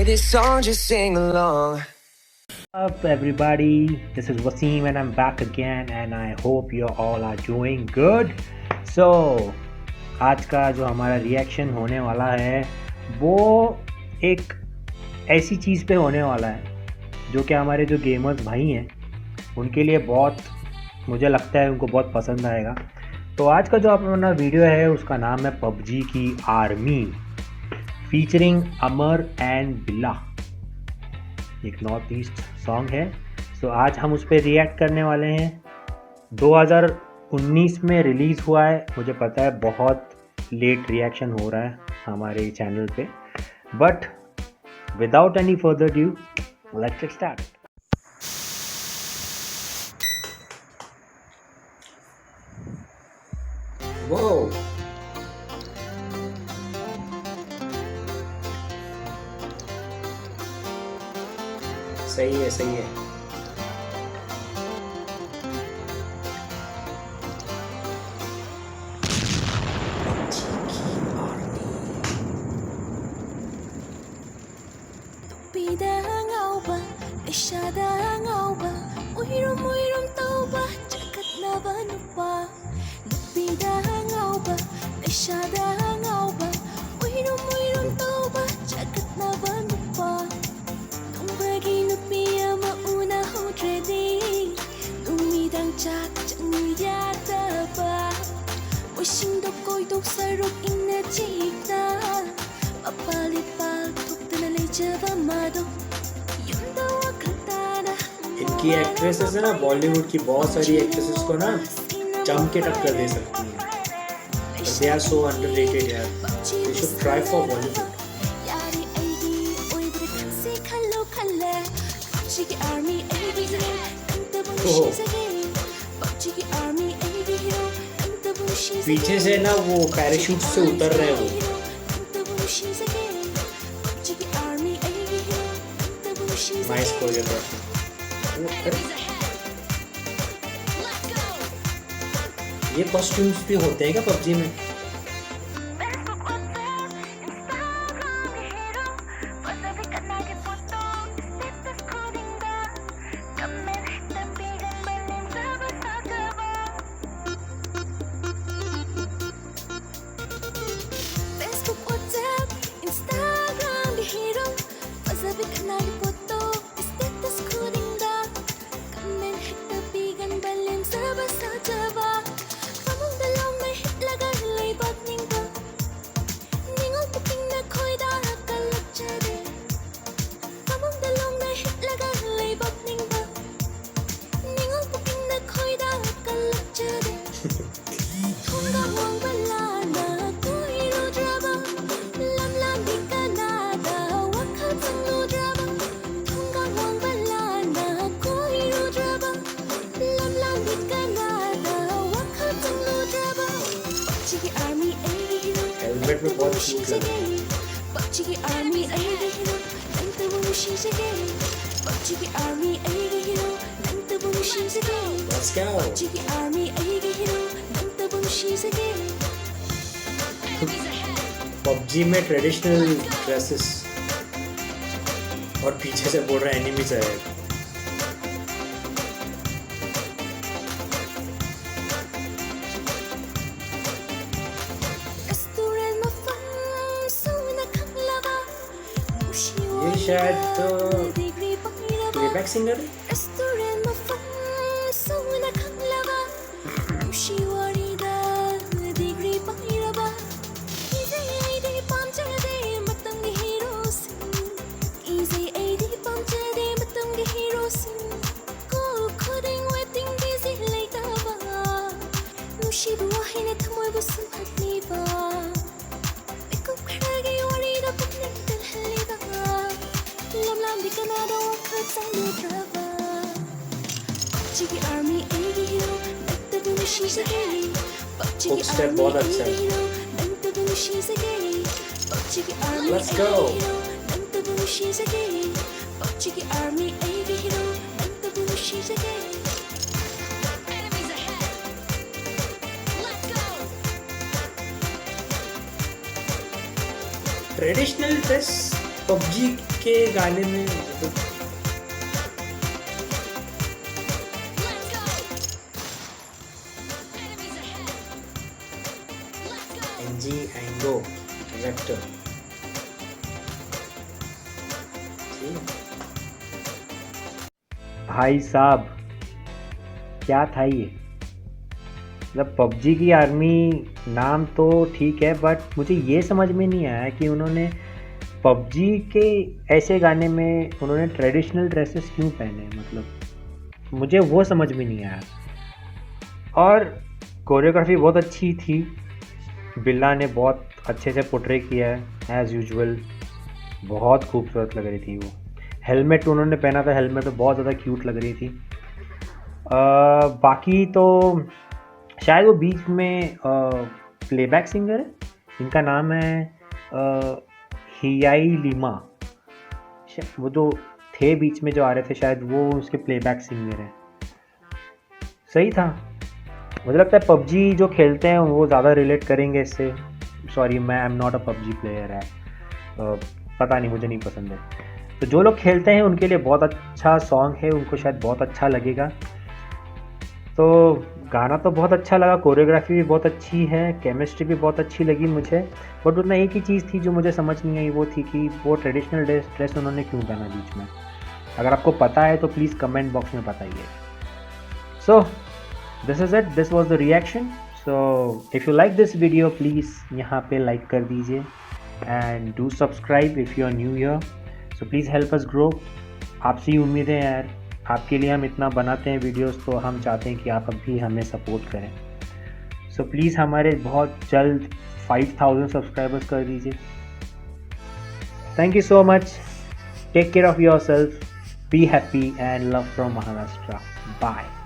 this song, just sing along. Up everybody, this is Wasim and I'm back again and I hope you all are doing good. So आज का जो हमारा reaction होने वाला है वो एक ऐसी चीज़ पे होने वाला है जो कि हमारे जो गेमर्स भाई हैं उनके लिए बहुत, मुझे लगता है उनको बहुत पसंद आएगा। तो आज का जो अपना वीडियो है उसका नाम है पबजी की आर्मी फीचरिंग अमर एंड बिल्ला। एक नॉर्थ ईस्ट सॉन्ग है। सो आज हम उस पर रिएक्ट करने वाले हैं। 2019 में रिलीज़ हुआ है, मुझे पता है बहुत लेट रिएक्शन हो रहा है हमारे चैनल पे, but without any further due let's get start. Whoa. सही है, सही है। इनकी एक्ट्रेसेस है ना, बॉलीवुड की बहुत सारी एक्ट्रेसेस को ना जम के टक्कर दे सकती हैं। They are so underrated यार। They should try for Bollywood। पीछे से ना वो पैराशूट से उतर रहे हैं वो। Nice choreography. ये कॉस्ट्यूम्स भी होते हैं क्या पबजी में? हेलमेट में बहुत क्यूट लग रहा है। Let's go. पबजी में ट्रेडिशनल ड्रेसेस और पीछे से बोल रहा है एनिमीज है। ये शायद प्लेबैक सिंगर है। हुक स्टेप बहुत अच्छा है। Let's go. Traditional dress PUBG के गाने में मतलब एनजी एंगो वेक्टर भाई साहब क्या था ये, मतलब पबजी की आर्मी नाम तो ठीक है, बट मुझे ये समझ में नहीं आया कि उन्होंने पबजी के ऐसे गाने में उन्होंने ट्रेडिशनल ड्रेसेस क्यों पहने, मतलब मुझे वो समझ में नहीं आया। और कोरियोग्राफी बहुत अच्छी थी, बिल्ला ने बहुत अच्छे से पोर्ट्रे किया है एज़ यूजुअल, बहुत खूबसूरत लग रही थी वो। हेलमेट उन्होंने पहना था, हेलमेट तो बहुत ज़्यादा क्यूट लग रही थी। बाकी तो शायद वो बीच में प्लेबैक सिंगर है, इनका नाम है हियाई लिमा, वो जो थे बीच में जो आ रहे थे शायद वो उसके प्लेबैक सिंगर हैं। सही था, मुझे लगता है पबजी जो खेलते हैं वो ज़्यादा रिलेट करेंगे इससे। सॉरी, मैं I am not a PUBG player है, पता नहीं, मुझे नहीं पसंद है। तो जो लोग खेलते हैं उनके लिए बहुत अच्छा सॉन्ग है, उनको शायद बहुत अच्छा लगेगा। तो गाना तो बहुत अच्छा लगा, कोरियोग्राफी भी बहुत अच्छी है, केमिस्ट्री भी बहुत अच्छी लगी मुझे। बट उतना एक ही चीज़ थी जो मुझे समझ नहीं आई, वो थी कि वो ट्रेडिशनल ड्रेस उन्होंने क्यों पहना बीच में। अगर आपको पता है तो प्लीज़ कमेंट बॉक्स में बताइए। So this is it, this was the reaction. So if you like this video please यहाँ पे लाइक कर दीजिए and do subscribe if you are new year. So please help us grow. आपसे ही उम्मीद है यार, आपके लिए हम इतना बनाते हैं वीडियोस, तो हम चाहते हैं कि आप भी हमें सपोर्ट करें। सो प्लीज़ हमारे बहुत जल्द 5000 सब्सक्राइबर्स कर दीजिए। Thank you so much, take care of your self, be happy and love from Maharashtra. Bye.